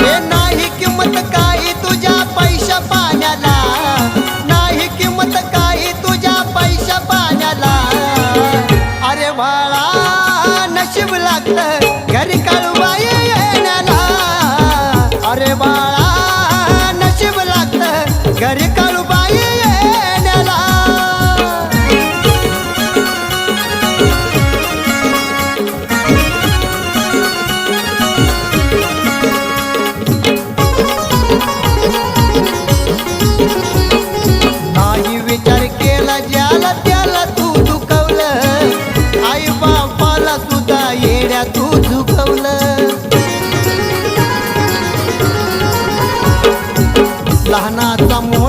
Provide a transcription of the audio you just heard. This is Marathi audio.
हे नाही किंमत काही तुझ्या पैशा पाण्याला, नाही किंमत काही तुझ्या पैशा पाण्याला. अरे बाळा नशीब लागतं घरी काळूबाई येण्याला. अरे बाळा नशीब लागतं घरी काळूबाई येण्याला. नाही विचार केला ज्याला त्याला तू दुखवलं, आई बापाला सुद्धा येड्या तू झुकवलं. लहानाचा मोठा